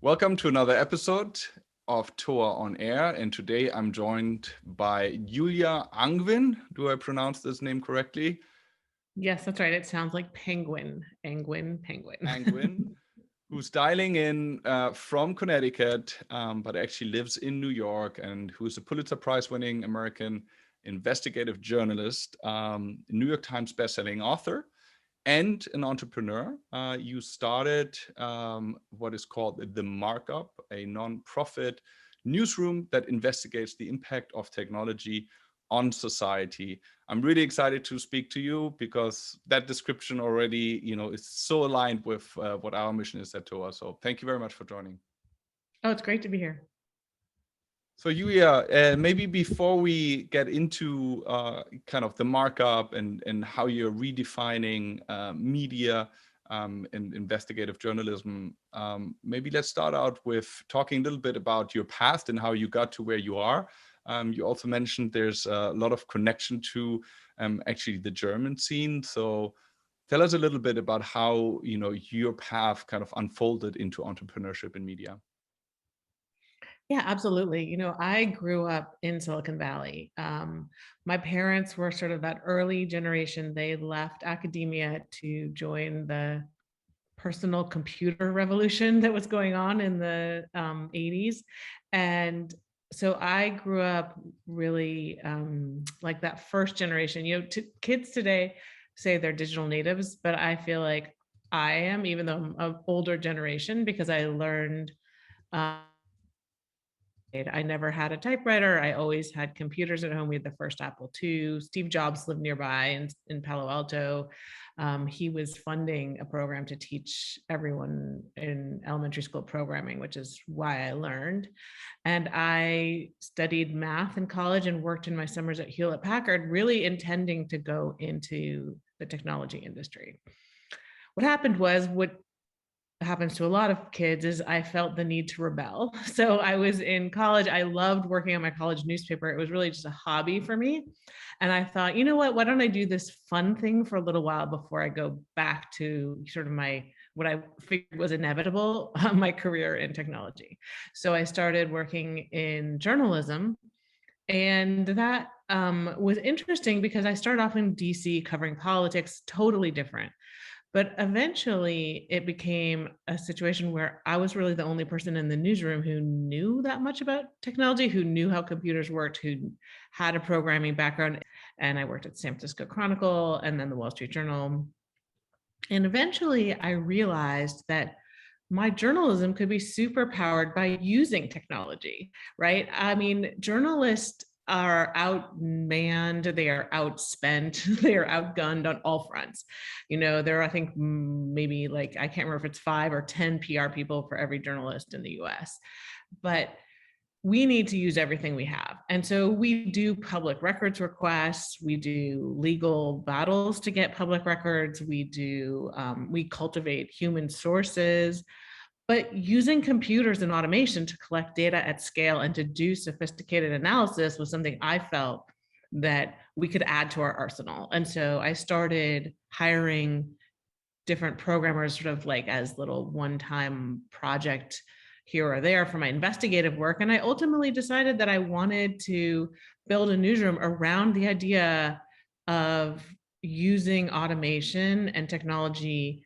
Welcome to another episode of TOA On Air, and today I'm joined by Julia Angwin. Do I pronounce this name correctly? Yes, that's right. It sounds like penguin, penguin. Angwin, who's dialing in from Connecticut, but actually lives in New York, and who's a Pulitzer Prize-winning American investigative journalist, New York Times bestselling author, and an entrepreneur. You started what is called the Markup, a nonprofit newsroom that investigates the impact of technology on society. I'm really excited to speak to you because that description already, is so aligned with what our mission is at TOA. So thank you very much for joining. Oh, it's great to be here. So Julia, maybe before we get into kind of the markup and how you're redefining media and investigative journalism, maybe let's start out with talking a little bit about your past and how you got to where you are. You also mentioned there's a lot of connection to actually the German scene. So tell us a little bit about how your path kind of unfolded into entrepreneurship in media. Yeah, absolutely. I grew up in Silicon Valley. My parents were sort of that early generation. They left academia to join the personal computer revolution that was going on in the 80s. And so I grew up really like that first generation. Kids today say they're digital natives, but I feel like I am, even though I'm an older generation, because I learned I never had a typewriter. I always had computers at home. We had the first Apple II. Steve Jobs lived nearby in Palo Alto. He was funding a program to teach everyone in elementary school programming, which is why I learned. And I studied math in college and worked in my summers at Hewlett Packard, really intending to go into the technology industry. What happened was, what happens to a lot of kids, is I felt the need to rebel. So I was in college. I loved working on my college newspaper. It was really just a hobby for me. And I thought, you know what, why don't I do this fun thing for a little while before I go back to sort of what I figured was inevitable, my career in technology. So I started working in journalism. And that was interesting because I started off in DC covering politics, totally different. But eventually it became a situation where I was really the only person in the newsroom who knew that much about technology, who knew how computers worked, who had a programming background. And I worked at San Francisco Chronicle and then the Wall Street Journal. And eventually I realized that my journalism could be super powered by using technology, right? I mean, journalists are outmanned, they are outspent, they are outgunned on all fronts. There are, I think, maybe like, I can't remember if it's 5 or 10 PR people for every journalist in the US, but we need to use everything we have. And so we do public records requests, we do legal battles to get public records, we cultivate human sources. But using computers and automation to collect data at scale and to do sophisticated analysis was something I felt that we could add to our arsenal. And so I started hiring different programmers sort of like as little one-time project here or there for my investigative work. And I ultimately decided that I wanted to build a newsroom around the idea of using automation and technology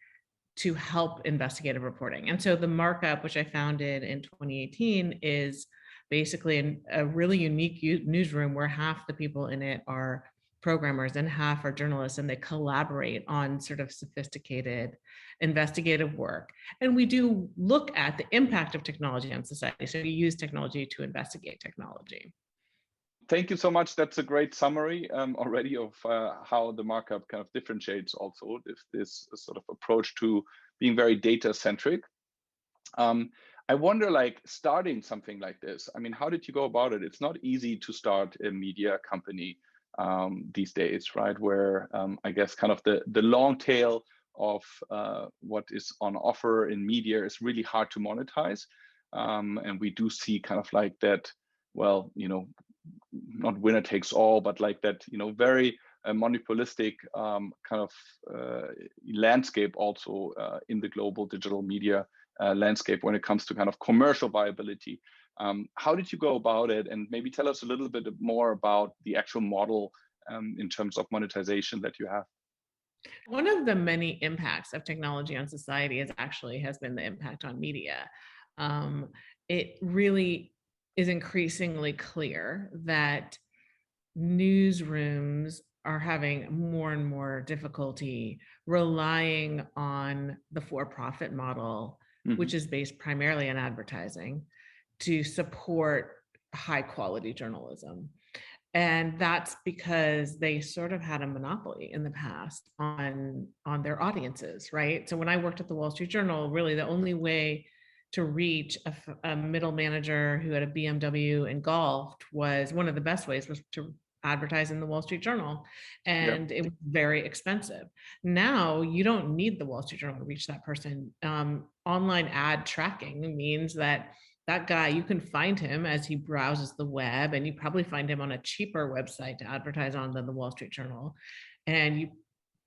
to help investigative reporting. And so the Markup, which I founded in 2018, is basically a really unique newsroom where half the people in it are programmers and half are journalists, and they collaborate on sort of sophisticated investigative work. And we do look at the impact of technology on society. So we use technology to investigate technology. Thank you so much. That's a great summary already of how the Markup kind of differentiates also this sort of approach to being very data centric. I wonder, like, starting something like this, I mean, how did you go about it? It's not easy to start a media company these days, right? Where I guess kind of the long tail of what is on offer in media is really hard to monetize. And we do see kind of like that, well, not winner takes all, but like that, very a monopolistic kind of landscape also in the global digital media landscape when it comes to kind of commercial viability. How did you go about it? And maybe tell us a little bit more about the actual model in terms of monetization that you have. One of the many impacts of technology on society has been the impact on media. It really is increasingly clear that newsrooms are having more and more difficulty relying on the for-profit model, which is based primarily on advertising, to support high quality journalism. And that's because they sort of had a monopoly in the past on their audiences, right? So when I worked at the Wall Street Journal, really the only way to reach a middle manager who had a BMW and golfed was, one of the best ways was to advertise in the Wall Street Journal, and it was very expensive. Now you don't need the Wall Street Journal to reach that person. Online ad tracking means that guy, you can find him as he browses the web, and you probably find him on a cheaper website to advertise on than the Wall Street Journal. And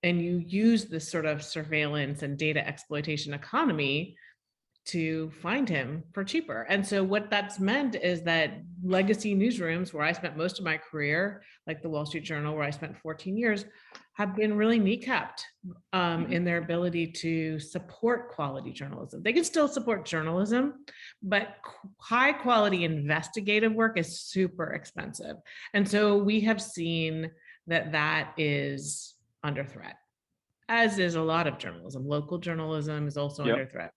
you use this sort of surveillance and data exploitation economy to find him for cheaper. And so what that's meant is that legacy newsrooms, where I spent most of my career, like the Wall Street Journal, where I spent 14 years, have been really kneecapped in their ability to support quality journalism. They can still support journalism, but high quality investigative work is super expensive. And so we have seen that is under threat, as is a lot of journalism. Local journalism is also under threat.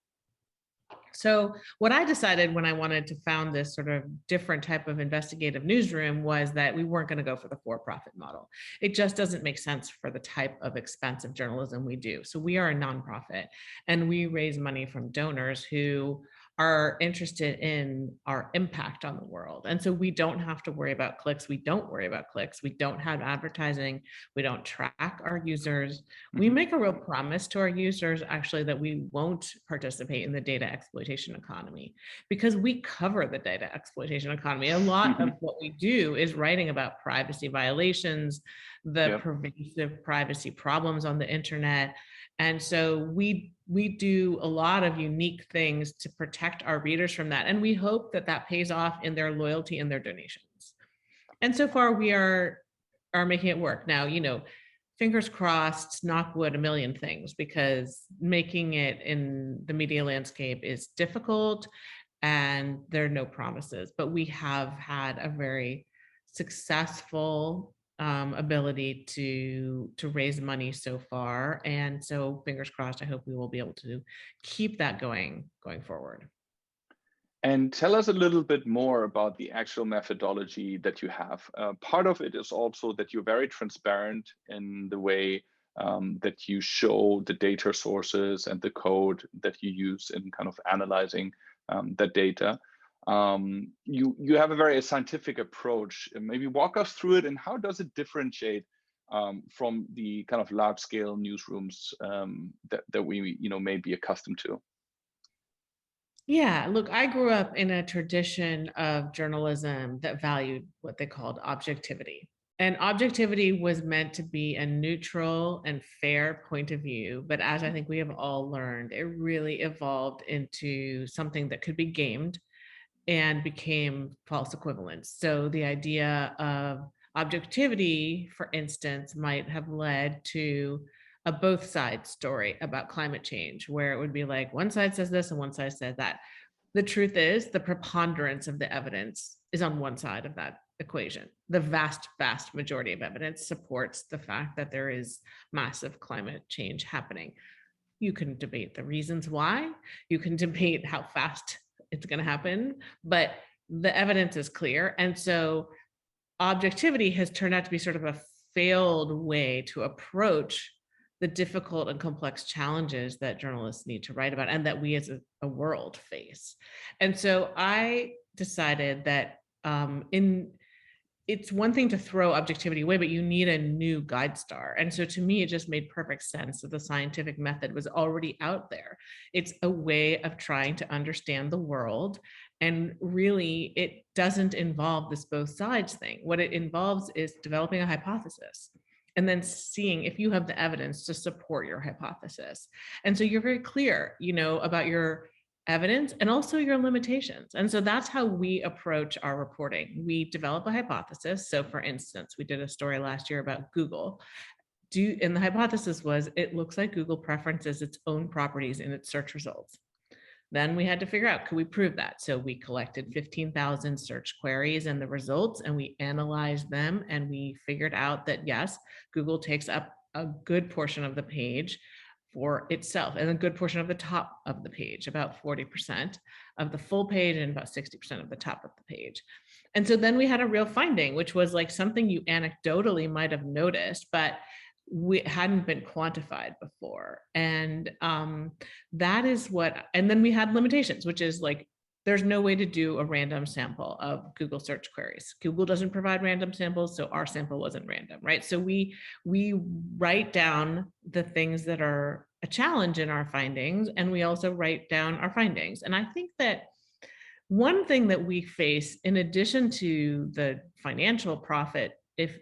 So what I decided when I wanted to found this sort of different type of investigative newsroom was that we weren't going to go for the for-profit model. It just doesn't make sense for the type of expensive journalism we do. So we are a nonprofit, and we raise money from donors who are interested in our impact on the world. And so we don't have to worry about clicks. We don't worry about clicks. We don't have advertising. We don't track our users. We make a real promise to our users, actually, that we won't participate in the data exploitation economy, because we cover the data exploitation economy. A lot of what we do is writing about privacy violations, the pervasive privacy problems on the internet. And so we do a lot of unique things to protect our readers from that. And we hope that that pays off in their loyalty and their donations. And so far we are making it work. Now, fingers crossed, knock wood, a million things, because making it in the media landscape is difficult and there are no promises, but we have had a very successful ability to raise money so far. And so fingers crossed, I hope we will be able to keep that going forward. And tell us a little bit more about the actual methodology that you have. Part of it is also that you're very transparent in the way that you show the data sources and the code that you use in kind of analyzing that data. You have a very scientific approach. Maybe walk us through it, and how does it differentiate from the kind of large scale newsrooms that we may be accustomed to? Yeah, look, I grew up in a tradition of journalism that valued what they called objectivity. And objectivity was meant to be a neutral and fair point of view. But as I think we have all learned, it really evolved into something that could be gamed and became false equivalence. So the idea of objectivity, for instance, might have led to a both sides story about climate change, where it would be like one side says this and one side says that. The truth is, the preponderance of the evidence is on one side of that equation. The vast majority of evidence supports the fact that there is massive climate change happening. You can debate the reasons why, you can debate how fast it's going to happen, but the evidence is clear. And so objectivity has turned out to be sort of a failed way to approach the difficult and complex challenges that journalists need to write about and that we as a world face. And so I decided that it's one thing to throw objectivity away, but you need a new guide star. And so to me, it just made perfect sense that the scientific method was already out there. It's a way of trying to understand the world. And really, it doesn't involve this both sides thing. What it involves is developing a hypothesis and then seeing if you have the evidence to support your hypothesis. And so you're very clear, about your evidence and also your limitations. And so that's how we approach our reporting. We develop a hypothesis. So for instance, we did a story last year about Google. And the hypothesis was, it looks like Google preferences its own properties in its search results. Then we had to figure out, could we prove that? So we collected 15,000 search queries and the results, and we analyzed them, and we figured out that yes, Google takes up a good portion of the page for itself, and a good portion of the top of the page, about 40% of the full page and about 60% of the top of the page. And so then we had a real finding, which was like something you anecdotally might have noticed, but we hadn't been quantified before. And that is what, and then we had limitations, which is like, there's no way to do a random sample of Google search queries. Google doesn't provide random samples, so our sample wasn't random, right? So we write down the things that are a challenge in our findings, and we also write down our findings. And I think that one thing that we face, in addition to the financial profit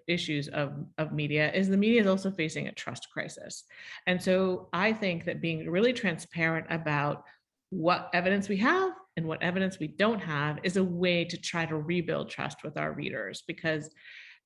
issues of media, is the media is also facing a trust crisis. And so I think that being really transparent about what evidence we have and what evidence we don't have is a way to try to rebuild trust with our readers, because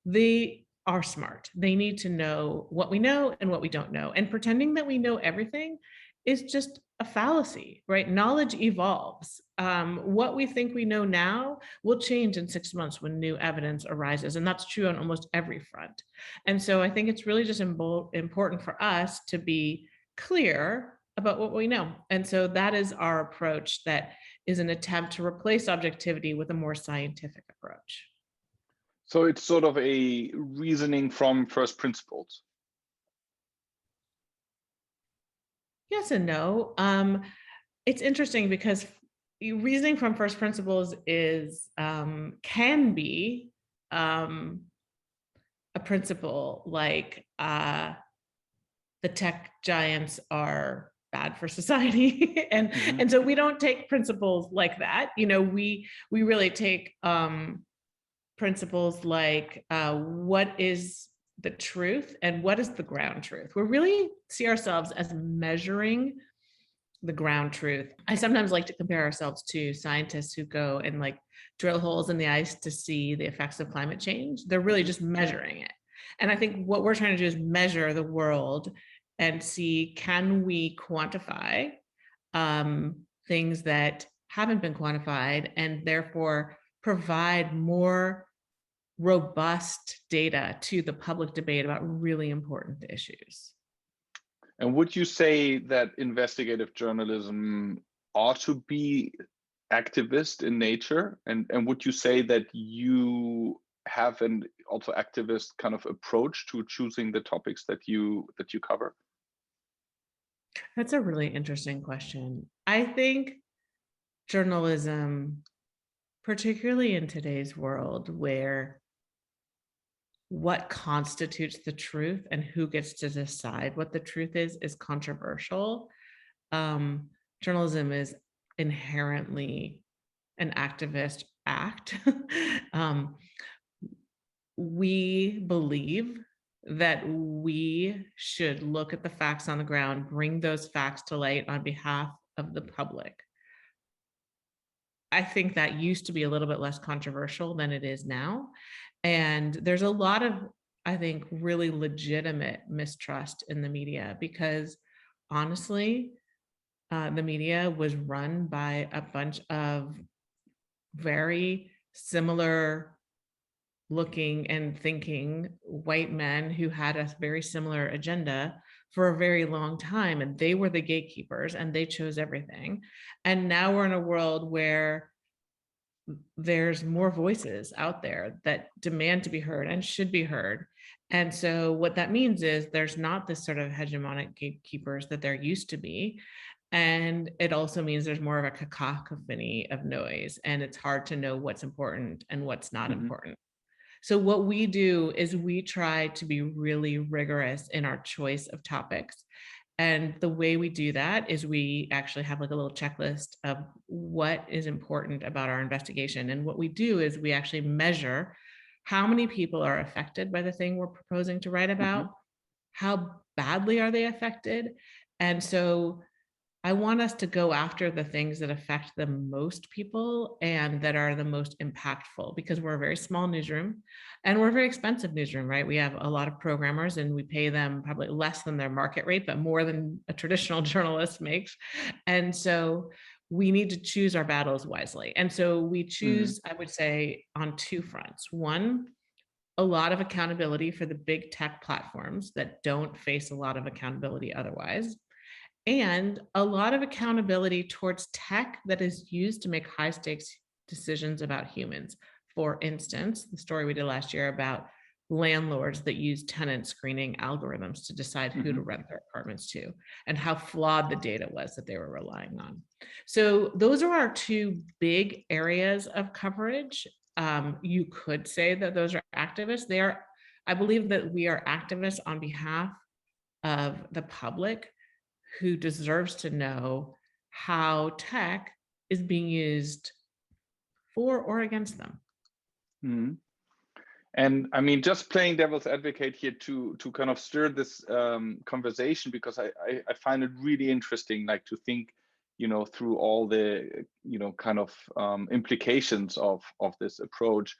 they are smart. They need to know what we know and what we don't know. And pretending that we know everything is just a fallacy, right? Knowledge evolves. What we think we know now will change in 6 months when new evidence arises. And that's true on almost every front. And so I think it's really just important for us to be clear about what we know. And so that is our approach, that is an attempt to replace objectivity with a more scientific approach. So it's sort of a reasoning from first principles. Yes and no. It's interesting because reasoning from first principles is can be a principle like the tech giants are bad for society, and so we don't take principles like that. We really take principles like what is the truth and what is the ground truth. We really see ourselves as measuring the ground truth. I sometimes like to compare ourselves to scientists who go and like drill holes in the ice to see the effects of climate change. They're really just measuring it. And I think what we're trying to do is measure the world and see, can we quantify things that haven't been quantified, and therefore provide more robust data to the public debate about really important issues. And would you say that investigative journalism ought to be activist in nature? And would you say that you have an also activist kind of approach to choosing the topics that you cover? That's a really interesting question. I think journalism, particularly in today's world where what constitutes the truth and who gets to decide what the truth is controversial. Journalism is inherently an activist act. We believe that we should look at the facts on the ground, bring those facts to light on behalf of the public. I think that used to be a little bit less controversial than it is now. And there's a lot of, I think, really legitimate mistrust in the media, because honestly, the media was run by a bunch of very similar looking and thinking white men who had a very similar agenda for a very long time, and they were the gatekeepers and they chose everything. And now we're in a world where there's more voices out there that demand to be heard and should be heard. And so what that means is there's not this sort of hegemonic gatekeepers that there used to be. And it also means there's more of a cacophony of noise, and it's hard to know what's important and what's not important. So what we do is we try to be really rigorous in our choice of topics. And the way we do that is we actually have like a little checklist of what is important about our investigation. And what we do is we actually measure how many people are affected by the thing we're proposing to write about, how badly are they affected? And so I want us to go after the things that affect the most people and that are the most impactful, because we're a very small newsroom and we're a very expensive newsroom, right? We have a lot of programmers and we pay them probably less than their market rate, but more than a traditional journalist makes. And so we need to choose our battles wisely. And so we choose, I would say, on two fronts. One, a lot of accountability for the big tech platforms that don't face a lot of accountability otherwise, and a lot of accountability towards tech that is used to make high stakes decisions about humans. For instance, the story we did last year about landlords that use tenant screening algorithms to decide who to rent their apartments to, and how flawed the data was that they were relying on. So those are our two big areas of coverage. You could say that those are activists. They are, I believe that we are activists on behalf of the public who deserves to know how tech is being used for or against them. Mm-hmm. And I mean, just playing devil's advocate here to kind of stir this conversation, because I find it really interesting, like to think, through all the, kind of implications of this approach.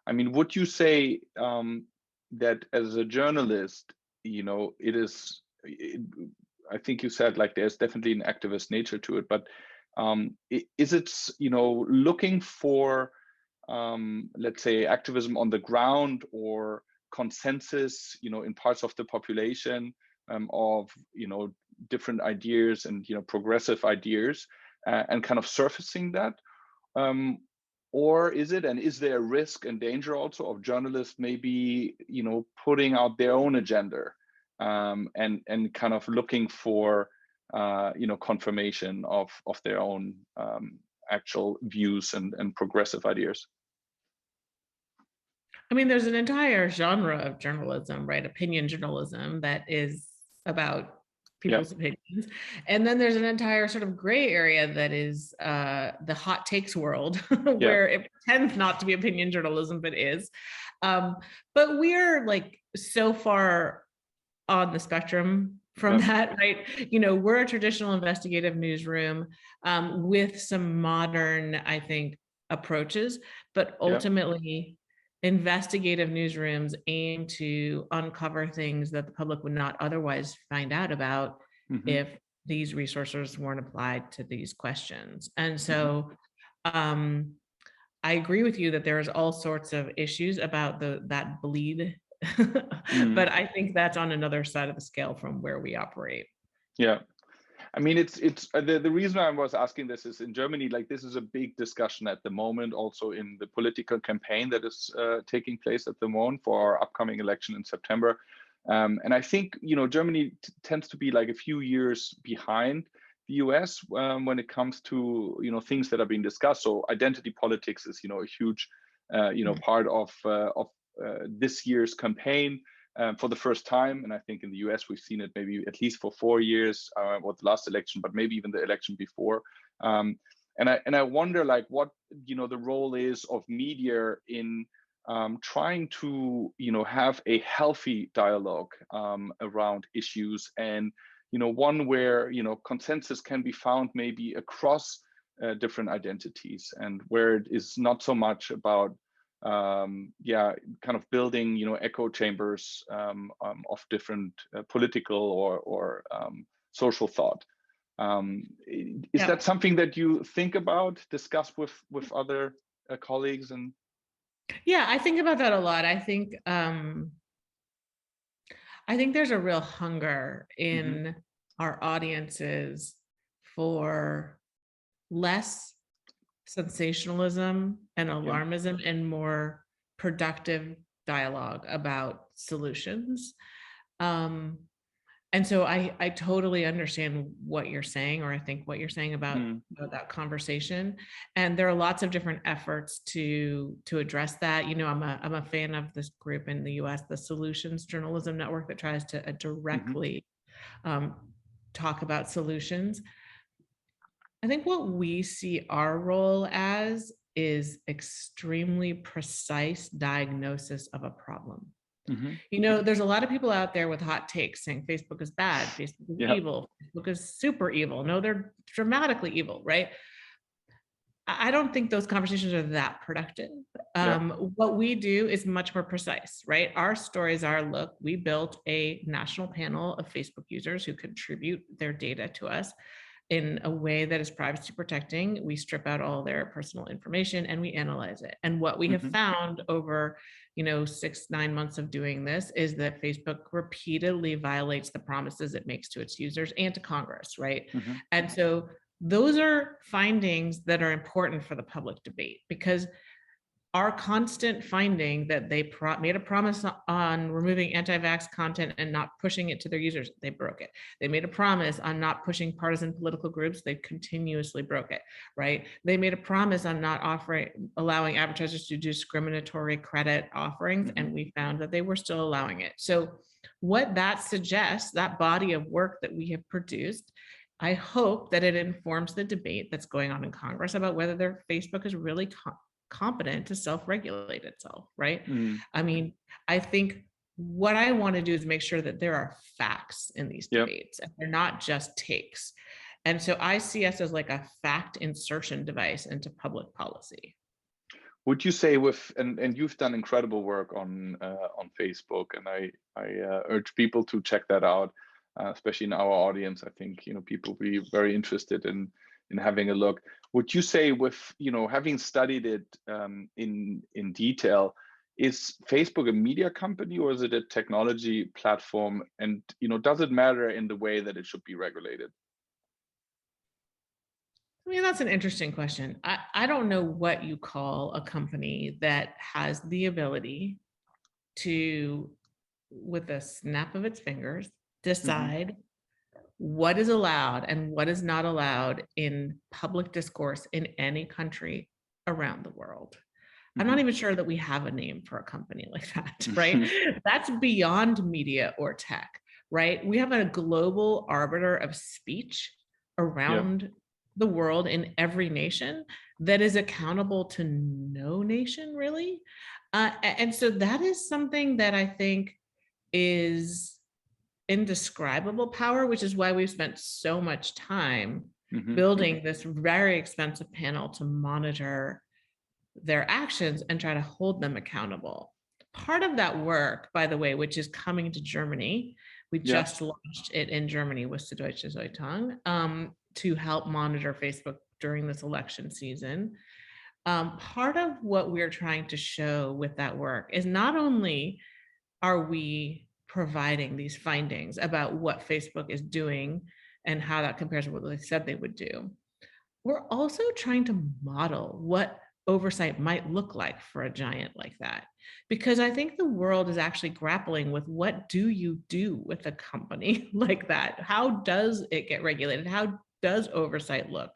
I mean, would you say that as a journalist, I think you said like there's definitely an activist nature to it, but is it, looking for let's say activism on the ground or consensus, in parts of the population of, different ideas and, progressive ideas, and kind of surfacing that? Or is it, and is there a risk and danger also of journalists maybe, putting out their own agenda and kind of looking for, confirmation of their own actual views and progressive ideas? I mean, there's an entire genre of journalism, right? Opinion journalism that is about people's opinions. And then there's an entire sort of gray area that is the hot takes world, where it pretends not to be opinion journalism, but is. But we're like so far on the spectrum from that, right? We're a traditional investigative newsroom with some modern, I think, approaches, but ultimately investigative newsrooms aim to uncover things that the public would not otherwise find out about if these resources weren't applied to these questions. And so I agree with you that there's all sorts of issues about that bleed, but I think that's on another side of the scale from where we operate. Yeah. I mean, it's the reason I was asking this is in Germany, like this is a big discussion at the moment, also in the political campaign that is taking place at the moment for our upcoming election in September. And I think, Germany tends to be like a few years behind the US when it comes to, things that are being discussed. So identity politics is, a huge, part of this year's campaign. For the first time, and I think in the US we've seen it maybe at least for 4 years, or the last election, but maybe even the election before. And I wonder like what the role is of media in trying to have a healthy dialogue around issues, and one where consensus can be found maybe across different identities, and where it is not so much about kind of building echo chambers of different political or social thought. Is that something that you think about, discuss with other colleagues? And I think about that a lot. I think there's a real hunger in our audiences for less sensationalism and alarmism and more productive dialogue about solutions. And so I totally understand what you're saying, or I think what you're saying about that conversation. And there are lots of different efforts to address that. I'm a fan of this group in the US, the Solutions Journalism Network, that tries to directly talk about solutions. I think what we see our role as is extremely precise diagnosis of a problem. You know, there's a lot of people out there with hot takes saying Facebook is bad, Facebook is evil, Facebook is super evil. No, they're dramatically evil, right? I don't think those conversations are that productive. What we do is much more precise, right? Our stories are, look, we built a national panel of Facebook users who contribute their data to us in a way that is privacy protecting. We strip out all their personal information and we analyze it. And what we have found over, 6-9 months of doing this is that Facebook repeatedly violates the promises it makes to its users and to Congress, right? And so those are findings that are important for the public debate, because our constant finding that they made a promise on removing anti-vax content and not pushing it to their users, they broke it. They made a promise on not pushing partisan political groups, they continuously broke it, right? They made a promise on not allowing advertisers to do discriminatory credit offerings, and we found that they were still allowing it. So what that suggests, that body of work that we have produced, I hope that it informs the debate that's going on in Congress about whether Facebook is really competent to self-regulate itself, right? I mean, I think what I want to do is make sure that there are facts in these debates, and they're not just takes. And so I see us as like a fact insertion device into public policy. Would you say and you've done incredible work on Facebook, and I urge people to check that out, especially in our audience. I think people will be very interested in having a look. Would you say, with having studied it in detail, is Facebook a media company or is it a technology platform? And does it matter in the way that it should be regulated? I mean, that's an interesting question. I don't know what you call a company that has the ability to, with a snap of its fingers, decide what is allowed and what is not allowed in public discourse in any country around the world. I'm not even sure that we have a name for a company like that, right? That's beyond media or tech, right? We have a global arbiter of speech around the world in every nation that is accountable to no nation, really. And so that is something that I think is indescribable power, which is why we've spent so much time building this very expensive panel to monitor their actions and try to hold them accountable. Part of that work, by the way, which is coming to Germany, we just launched it in Germany with Süddeutsche Zeitung, to help monitor Facebook during this election season. Part of what we're trying to show with that work is not only are we providing these findings about what Facebook is doing and how that compares to what they said they would do, we're also trying to model what oversight might look like for a giant like that. Because I think the world is actually grappling with, what do you do with a company like that? How does it get regulated? How does oversight look?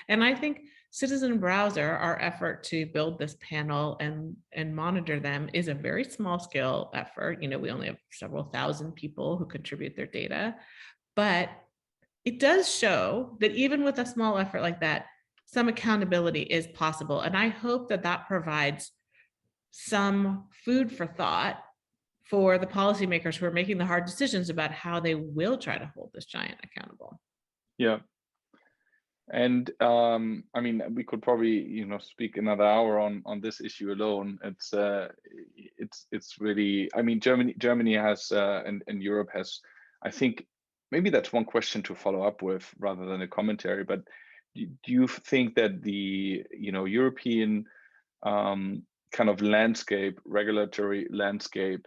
And I think Citizen Browser, our effort to build this panel and monitor them, is a very small scale effort. We only have several thousand people who contribute their data, but it does show that even with a small effort like that, some accountability is possible. And I hope that that provides some food for thought for the policymakers who are making the hard decisions about how they will try to hold this giant accountable. Yeah. And I mean, we could probably speak another hour on this issue alone. It's really, I mean, Germany has and Europe has, I think maybe that's one question to follow up with rather than a commentary. But do you think that the European kind of landscape, regulatory landscape,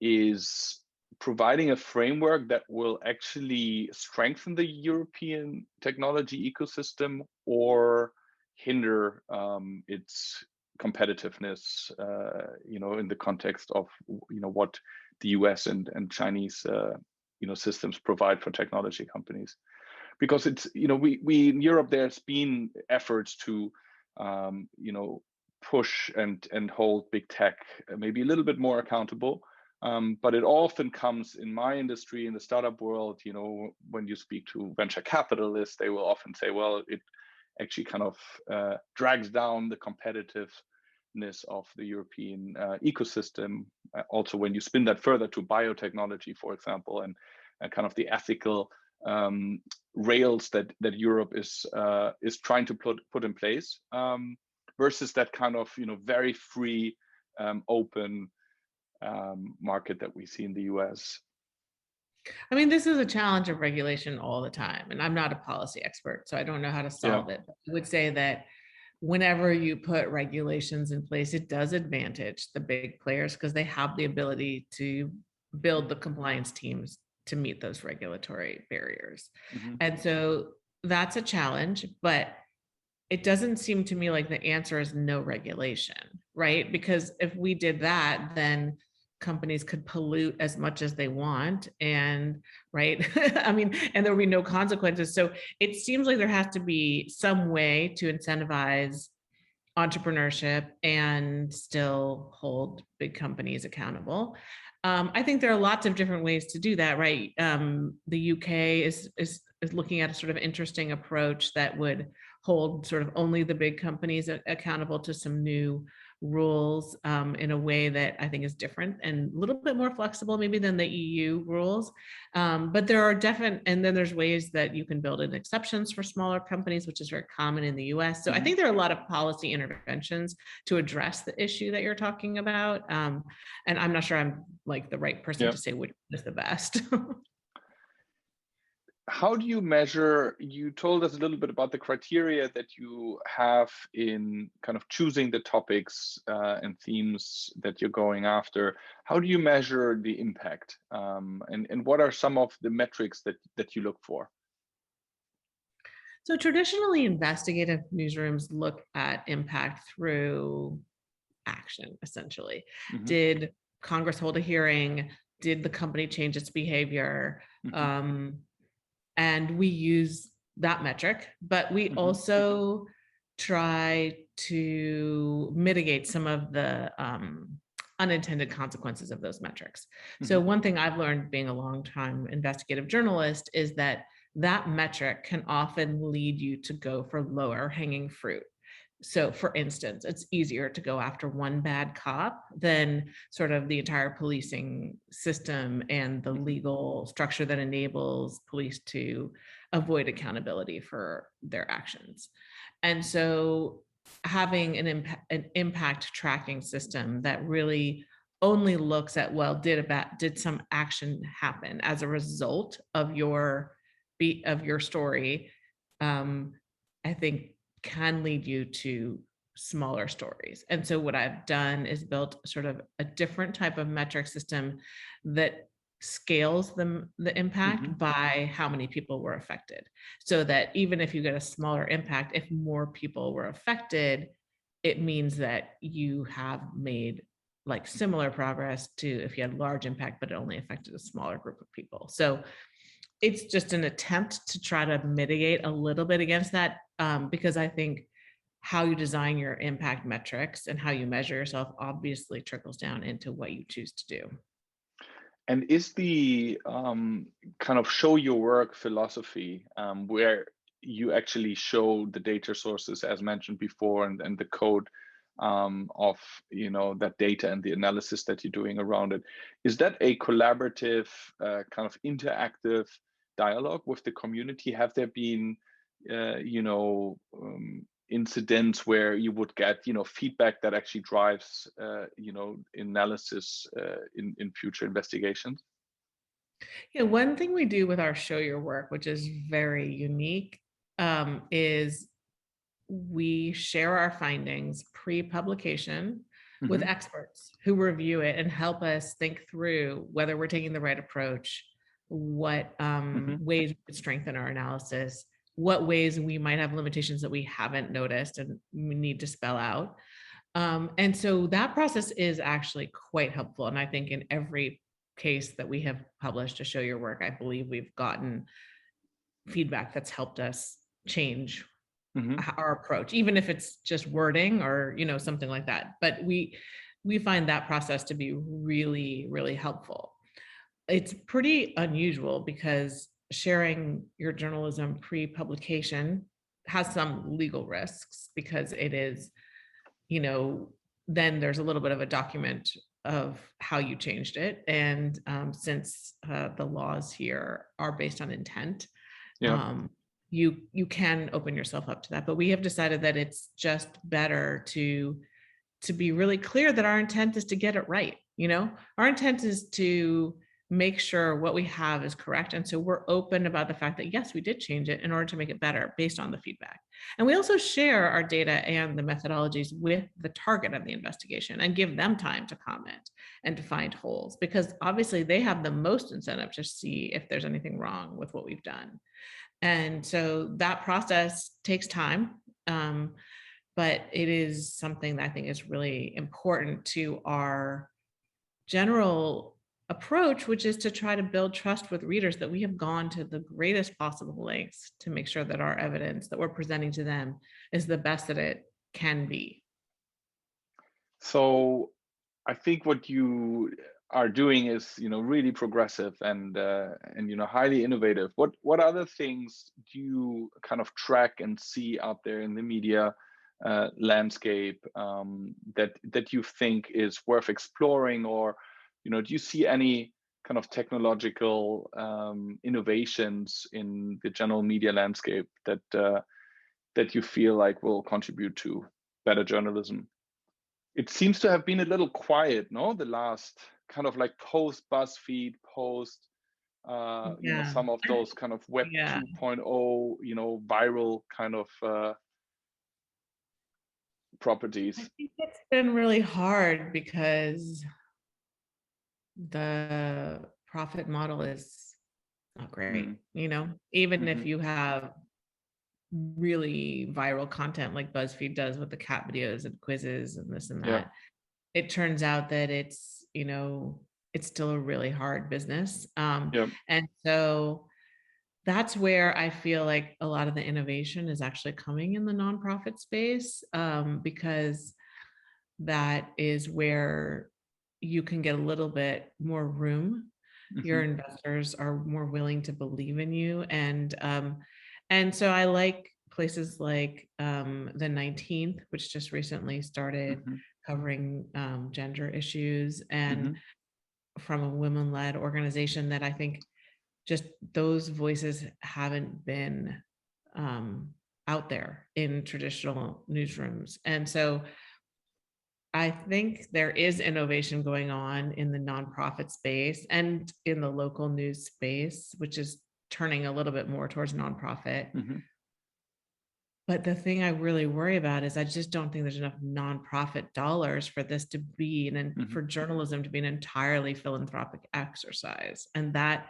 is providing a framework that will actually strengthen the European technology ecosystem or hinder its competitiveness, in the context of what the US and Chinese systems provide for technology companies? Because it's we in Europe, there's been efforts to push and hold big tech maybe a little bit more accountable. But it often comes in my industry, in the startup world, when you speak to venture capitalists, they will often say, well, it actually kind of drags down the competitive of the European ecosystem. Also, when you spin that further to biotechnology, for example, and kind of the ethical rails that Europe is trying to put in place, versus that kind of very free, open market that we see in the US. I mean, this is a challenge of regulation all the time, and I'm not a policy expert, so I don't know how to solve it. But I would say that whenever you put regulations in place, it does advantage the big players because they have the ability to build the compliance teams to meet those regulatory barriers. Mm-hmm. And so that's a challenge, but it doesn't seem to me like the answer is no regulation, right? Because if we did that, then companies could pollute as much as they want, and right, I mean, and there will be no consequences. So it seems like there has to be some way to incentivize entrepreneurship and still hold big companies accountable. I think there are lots of different ways to do that, right? The UK is looking at a sort of interesting approach that would hold sort of only the big companies accountable to some new rules in a way that I think is different and a little bit more flexible maybe than the EU rules. But there are and then there's ways that you can build in exceptions for smaller companies, which is very common in the US. So I think there are a lot of policy interventions to address the issue that you're talking about. And I'm not sure I'm like the right person to say which is the best. How do you measure? You told us a little bit about the criteria that you have in kind of choosing the topics and themes that you're going after. How do you measure the impact? And what are some of the metrics that you look for? So traditionally, investigative newsrooms look at impact through action, essentially. Mm-hmm. Did Congress hold a hearing? Did the company change its behavior? Mm-hmm. And we use that metric, but we also try to mitigate some of the unintended consequences of those metrics. So one thing I've learned being a long-time investigative journalist is that metric can often lead you to go for lower hanging fruit. So for instance, it's easier to go after one bad cop than sort of the entire policing system and the legal structure that enables police to avoid accountability for their actions. And so having an impact tracking system that really only looks at, well, did some action happen as a result of your story, I think can lead you to smaller stories. And so what I've done is built sort of a different type of metric system that scales the impact by how many people were affected. So that even if you get a smaller impact, if more people were affected, it means that you have made like similar progress to if you had large impact, but it only affected a smaller group of people. So it's just an attempt to try to mitigate a little bit against that, because I think how you design your impact metrics and how you measure yourself obviously trickles down into what you choose to do. And is the kind of show your work philosophy, where you actually show the data sources as mentioned before and the code of that data and the analysis that you're doing around it, is that a collaborative kind of interactive dialogue with the community? Have there been incidents where you would get feedback that actually drives analysis in future investigations? Yeah, one thing we do with our show your work, which is very unique, is we share our findings pre-publication with experts who review it and help us think through whether we're taking the right approach, what ways we could strengthen our analysis, what ways we might have limitations that we haven't noticed and we need to spell out. And so that process is actually quite helpful. And I think in every case that we have published to show your work, I believe we've gotten feedback that's helped us change our approach, even if it's just wording or something like that. But we find that process to be really, really helpful. It's pretty unusual because sharing your journalism pre-publication has some legal risks because it is, then there's a little bit of a document of how you changed it. And since the laws here are based on intent, you can open yourself up to that. But we have decided that it's just better to be really clear that our intent is to get it right. Our intent is to make sure what we have is correct. And so we're open about the fact that, yes, we did change it in order to make it better based on the feedback. And we also share our data and the methodologies with the target of the investigation and give them time to comment and to find holes, because obviously they have the most incentive to see if there's anything wrong with what we've done. And so that process takes time. But it is something that I think is really important to our general approach, which is to try to build trust with readers that we have gone to the greatest possible lengths to make sure that our evidence that we're presenting to them is the best that it can be. So I think what you are doing is, really progressive and highly innovative. What other things do you kind of track and see out there in the media landscape that you think is worth exploring, or do you see any kind of technological innovations in the general media landscape that you feel like will contribute to better journalism? It seems to have been a little quiet, no? The last kind of like post BuzzFeed, post some of those kind of Web 2.0, viral kind of properties. I think it's been really hard because the profit model is not great. Even if you have really viral content like BuzzFeed does with the cat videos and quizzes and this and that, it turns out that it's still a really hard business. And so that's where I feel like a lot of the innovation is actually coming in the nonprofit space, because that is where you can get a little bit more room. Your investors are more willing to believe in you. And so I like places like the 19th, which just recently started covering gender issues, and from a women-led organization that I think just those voices haven't been out there in traditional newsrooms. And so I think there is innovation going on in the nonprofit space and in the local news space, which is turning a little bit more towards nonprofit. But the thing I really worry about is I just don't think there's enough nonprofit dollars for this to be, and for journalism to be an entirely philanthropic exercise. And that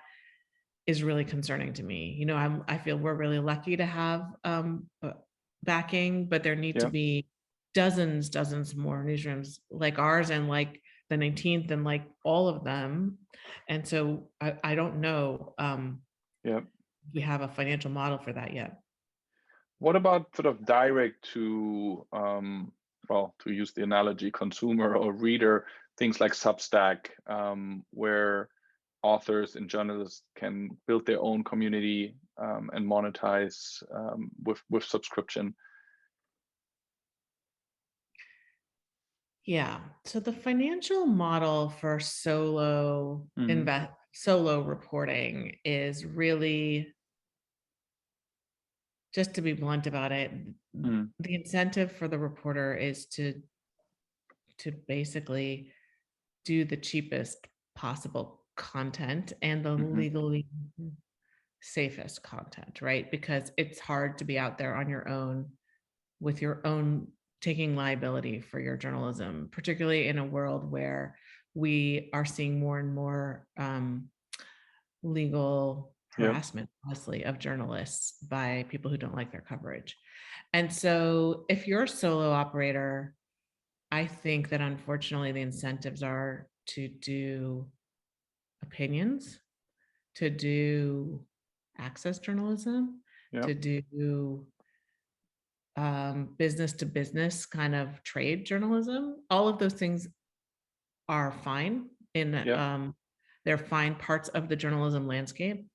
is really concerning to me. I feel we're really lucky to have backing, but there need to be dozens more newsrooms like ours and like the 19th and like all of them. And so I don't know we have a financial model for that yet. What about sort of direct to, to use the analogy, consumer or reader, things like Substack, where authors and journalists can build their own community and monetize with subscription? Yeah. So the financial model for solo reporting is really, just to be blunt about it, the incentive for the reporter is to basically do the cheapest possible content and the legally safest content, right? Because it's hard to be out there on your own with your own taking liability for your journalism, particularly in a world where we are seeing more and more legal harassment, honestly, of journalists by people who don't like their coverage. And so if you're a solo operator, I think that unfortunately the incentives are to do opinions, to do access journalism, to do business to business kind of trade journalism. All of those things are fine they're fine parts of the journalism landscape,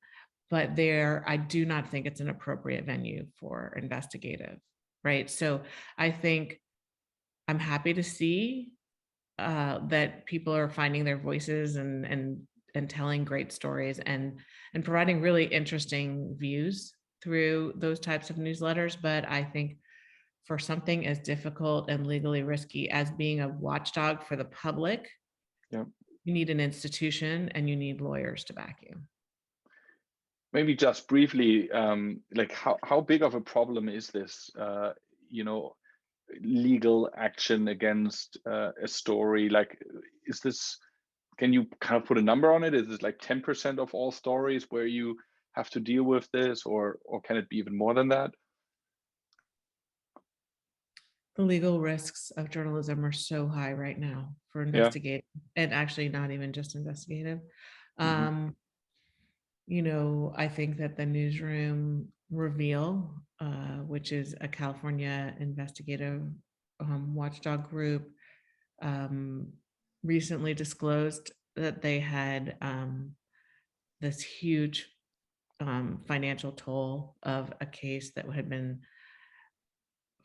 but I do not think it's an appropriate venue for investigative, right? So I think I'm happy to see that people are finding their voices and telling great stories and providing really interesting views through those types of newsletters. But I think for something as difficult and legally risky as being a watchdog for the public, Yeah. you need an institution and you need lawyers to back you. Maybe just briefly, like how big of a problem is this, legal action against a story? Like, is this, can you kind of put a number on it? Is it like 10% of all stories where you have to deal with this, or can it be even more than that? The legal risks of journalism are so high right now for investigative, and actually not even just investigative. I think that the Newsroom Reveal, which is a California investigative watchdog group, recently disclosed that they had this huge financial toll of a case that had been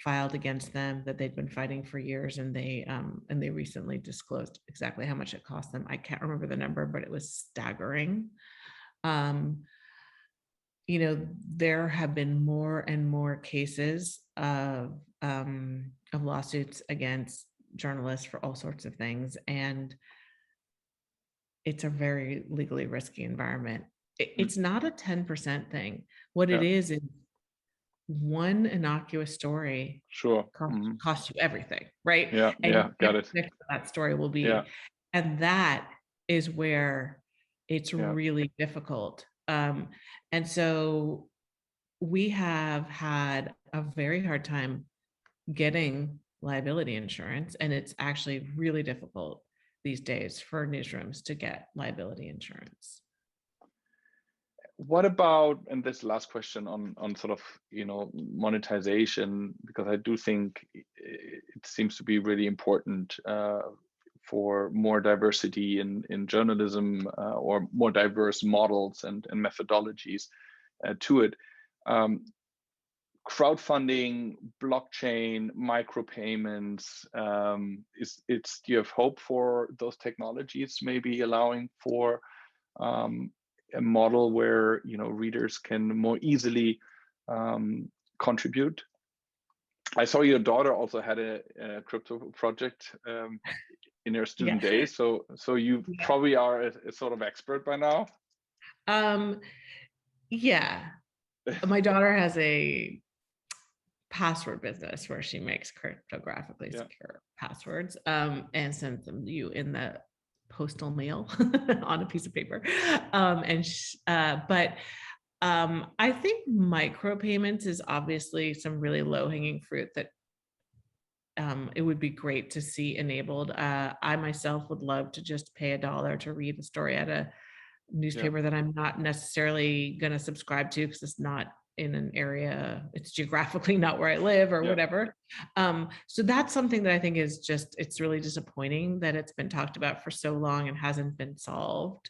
filed against them that they'd been fighting for years, and they recently disclosed exactly how much it cost them. I can't remember the number, but it was staggering. There have been more and more cases of lawsuits against journalists for all sorts of things, and it's a very legally risky environment. It's not a 10% thing. What it is one innocuous story costs you everything, right? Got it. That story will be, and that is where it's really difficult. And so we have had a very hard time getting liability insurance, and it's actually really difficult these days for newsrooms to get liability insurance. What about, and this last question on sort of, monetization, because I do think it seems to be really important for more diversity in journalism, or more diverse models and methodologies to it. Crowdfunding, blockchain, micropayments, do you have hope for those technologies maybe allowing for a model where readers can more easily contribute? I saw your daughter also had a crypto project in her student days, so you probably are a sort of expert by now. My daughter has a password business where she makes cryptographically secure passwords and sends them to you in the postal mail on a piece of paper. But I think micropayments is obviously some really low-hanging fruit that it would be great to see enabled. I myself would love to just pay $1 to read a story at a newspaper that I'm not necessarily going to subscribe to because it's not in an area, it's geographically not where I live or whatever. So that's something that I think is it's really disappointing that it's been talked about for so long and hasn't been solved.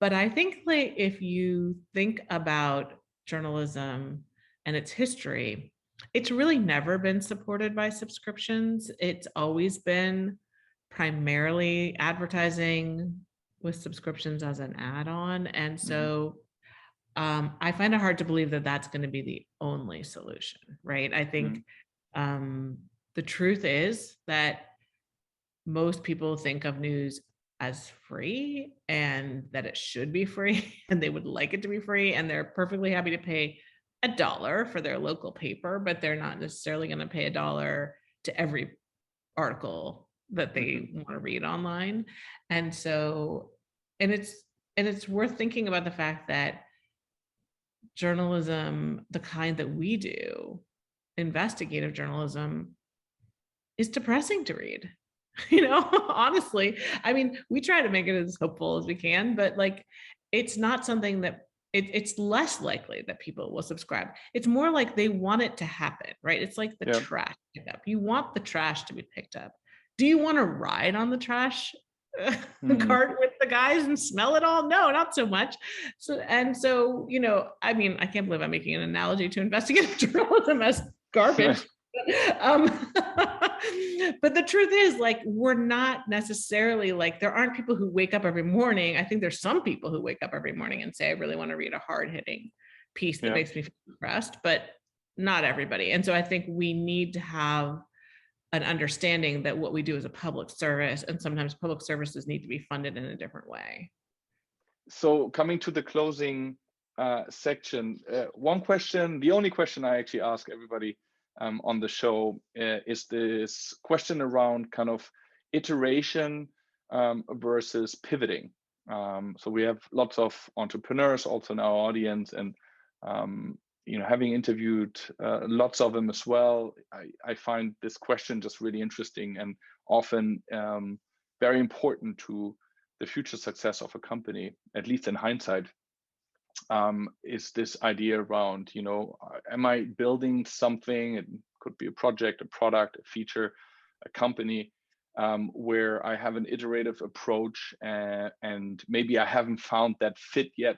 But I think like if you think about journalism and its history, it's really never been supported by subscriptions. It's always been primarily advertising with subscriptions as an add-on. And so I find it hard to believe that that's going to be the only solution, right? I think the truth is that most people think of news as free and that it should be free and they would like it to be free, and they're perfectly happy to pay $1 for their local paper, but they're not necessarily going to pay $1 to every article that they want to read online. And so, and it's worth thinking about the fact that journalism, the kind that we do, investigative journalism, is depressing to read. Honestly, I mean, we try to make it as hopeful as we can, but like, it's not something that it's less likely that people will subscribe. It's more like they want it to happen, right? It's like the trash pickup. You want the trash to be picked up. Do you want to ride on the trash cart with the guys and smell it all? No, not so much. So, I mean, I can't believe I'm making an analogy to investigative journalism as garbage. But the truth is, like, we're not necessarily like, there aren't people who wake up every morning. I think there's some people who wake up every morning and say, I really want to read a hard-hitting piece that makes me feel depressed, but not everybody. And so I think we need to have an understanding that what we do is a public service, and sometimes public services need to be funded in a different way. So coming to the closing section, one question, the only question I actually ask everybody on the show is this question around kind of iteration versus pivoting. So we have lots of entrepreneurs also in our audience, and you know, having interviewed lots of them as well, I find this question just really interesting and often very important to the future success of a company, at least in hindsight. Is this idea around, you know, am I building something? It could be a project, a product, a feature, a company, where I have an iterative approach, and maybe I haven't found that fit yet,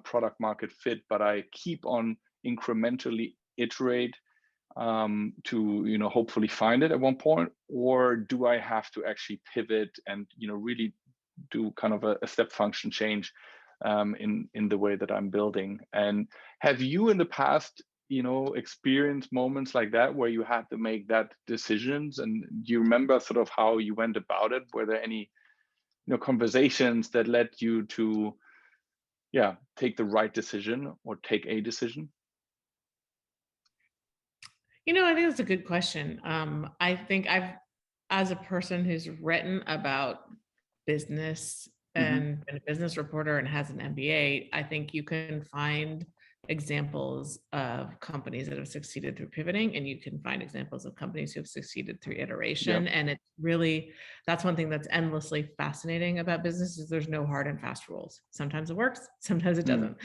product market fit, but I keep on incrementally iterate to, you know, hopefully find it at one point? Or do I have to actually pivot and, you know, really do kind of a step function change in the way that I'm building? And have you in the past, you know, experienced moments like that where you had to make that decisions? And do you remember sort of how you went about it? Were there any, you know, conversations that led you to, yeah, take the right decision or take a decision? You know, I think that's a good question. I think as a person who's written about business and been a business reporter and has an MBA, I think you can find examples of companies that have succeeded through pivoting, and you can find examples of companies who have succeeded through iteration. Yep. And it's really, that's one thing that's endlessly fascinating about business, is there's no hard and fast rules. Sometimes it works, sometimes it doesn't.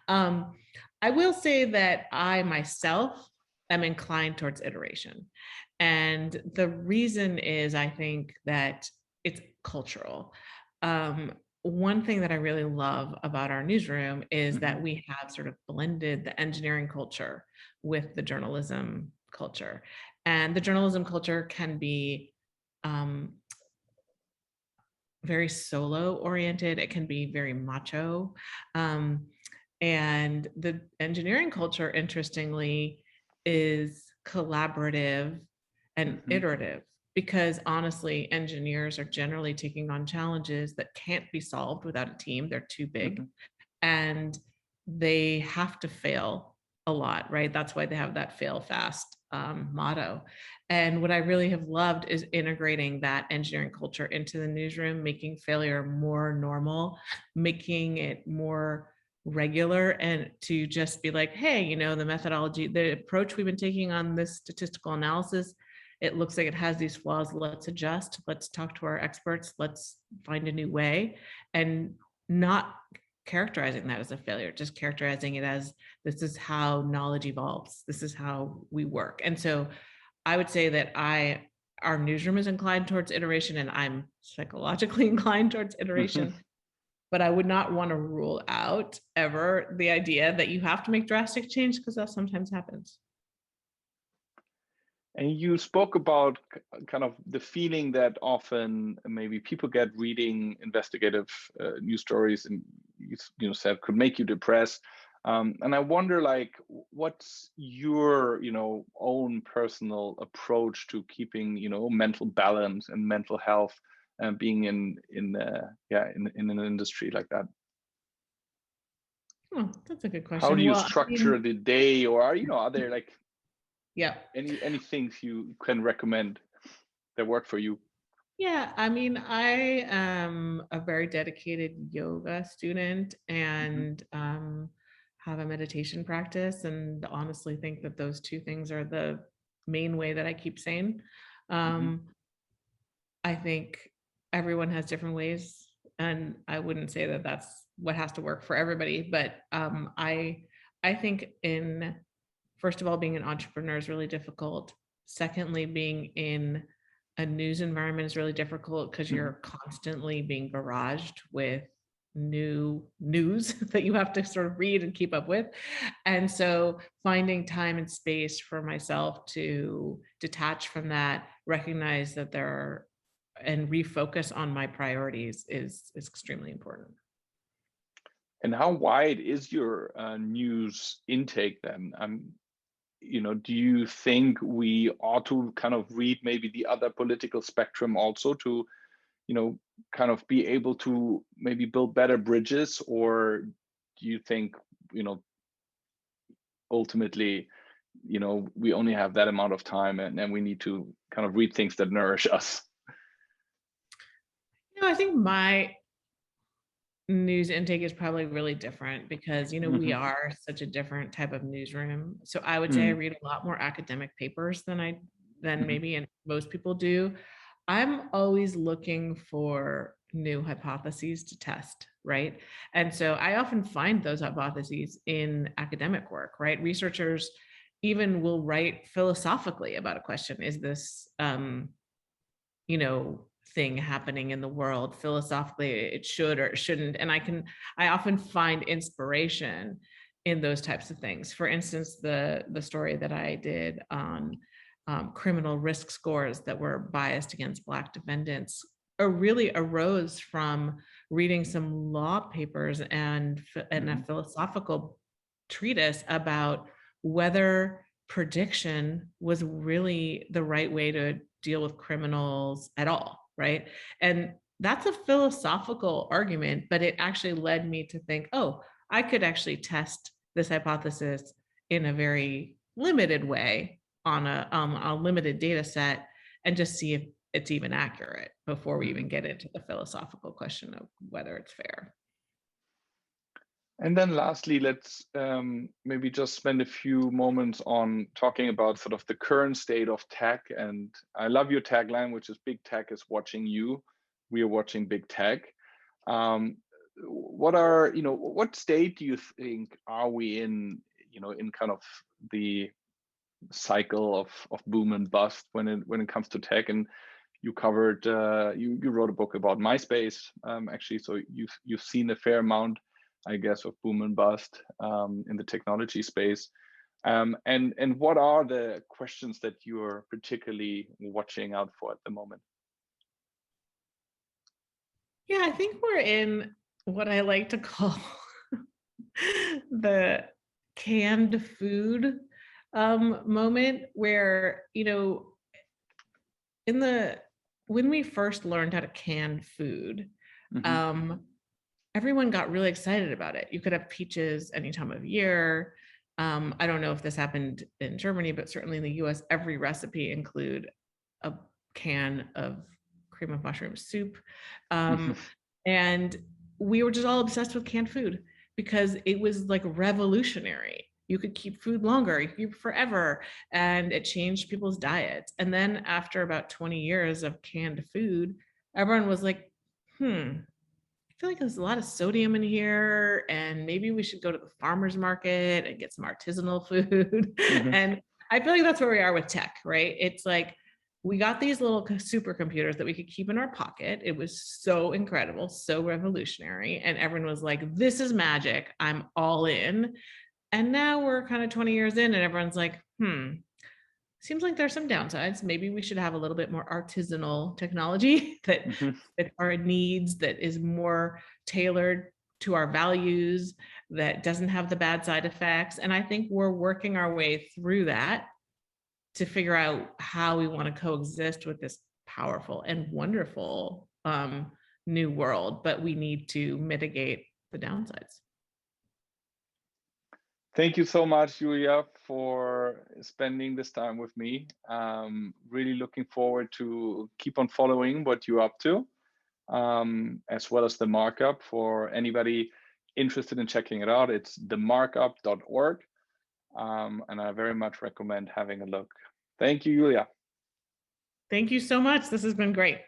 I will say that I myself am inclined towards iteration. And the reason is, I think that it's cultural. One thing that I really love about our newsroom is that we have sort of blended the engineering culture with the journalism culture. And the journalism culture can be very solo oriented. It can be very macho. And the engineering culture, interestingly, is collaborative and iterative, because honestly, engineers are generally taking on challenges that can't be solved without a team. They're too big, and they have to fail a lot, right? That's why they have that fail fast motto. And what I really have loved is integrating that engineering culture into the newsroom, making failure more normal, making it more regular, and to just be like, hey, you know, the methodology, the approach we've been taking on this statistical analysis, it looks like it has these flaws. Let's adjust. Let's talk to our experts. Let's find a new way. And not characterizing that as a failure, just characterizing it as, this is how knowledge evolves. This is how we work. And so I would say that our newsroom is inclined towards iteration, and I'm psychologically inclined towards iteration. But I would not want to rule out ever the idea that you have to make drastic change, because that sometimes happens. And you spoke about kind of the feeling that often maybe people get reading investigative news stories, and you know, said could make you depressed. And I wonder, like, what's your, you know, own personal approach to keeping, you know, mental balance and mental health, and being in an industry like that? Oh, that's a good question. How do you structure the day, or are there like any things you can recommend that work for you? Yeah, I mean, I am a very dedicated yoga student, and have a meditation practice, and honestly think that those two things are the main way that I keep sane. I think everyone has different ways, and I wouldn't say that that's what has to work for everybody, but I think, in first of all, being an entrepreneur is really difficult. Secondly, being in a news environment is really difficult, because you're constantly being barraged with new news that you have to sort of read and keep up with. And so finding time and space for myself to detach from that, recognize that there are, and refocus on my priorities is extremely important. And how wide is your news intake then? Do you think we ought to kind of read maybe the other political spectrum also to, kind of be able to maybe build better bridges? Or do you think, ultimately, we only have that amount of time and we need to kind of read things that nourish us? I think my news intake is probably really different because we are such a different type of newsroom. So I would say I read a lot more academic papers than maybe and most people do. I'm always looking for new hypotheses to test, right? And so I often find those hypotheses in academic work, right? Researchers even will write philosophically about a question. Is this thing happening in the world philosophically? It should or it shouldn't. And I often find inspiration in those types of things. For instance, the story that I did on criminal risk scores that were biased against Black defendants really arose from reading some law papers and a philosophical treatise about whether prediction was really the right way to deal with criminals at all, right? And that's a philosophical argument, but it actually led me to think, oh, I could actually test this hypothesis in a very limited way on a limited data set and just see if it's even accurate before we even get into the philosophical question of whether it's fair. And then lastly, let's maybe just spend a few moments on talking about sort of the current state of tech. And I love your tagline, which is "Big Tech is watching you. We are watching big tech." What state do you think are we in, in kind of the cycle of boom and bust when it comes to tech? And you covered, you wrote a book about MySpace, actually, so you've seen a fair amount, I guess, of boom and bust in the technology space. And what are the questions that you're particularly watching out for at the moment? Yeah, I think we're in what I like to call the canned food moment, where when we first learned how to can food, everyone got really excited about it. You could have peaches any time of year. I don't know if this happened in Germany, but certainly in the US, every recipe include a can of cream of mushroom soup. And we were just all obsessed with canned food because it was like revolutionary. You could keep food longer, you could keep forever, and it changed people's diets. And then after about 20 years of canned food, everyone was like, I feel like there's a lot of sodium in here, and maybe we should go to the farmer's market and get some artisanal food. And I feel like that's where we are with tech, right? It's like we got these little supercomputers that we could keep in our pocket. It was so incredible, so revolutionary. And everyone was like, this is magic. I'm all in. And now we're kind of 20 years in and everyone's like, seems like there's some downsides. Maybe we should have a little bit more artisanal technology that our needs, that is more tailored to our values, that doesn't have the bad side effects. And I think we're working our way through that to figure out how we want to coexist with this powerful and wonderful new world, but we need to mitigate the downsides. Thank you so much, Julia, for spending this time with me. Really looking forward to keep on following what you're up to, as well as the Markup. For anybody interested in checking it out, it's themarkup.org. And I very much recommend having a look. Thank you, Julia. Thank you so much. This has been great.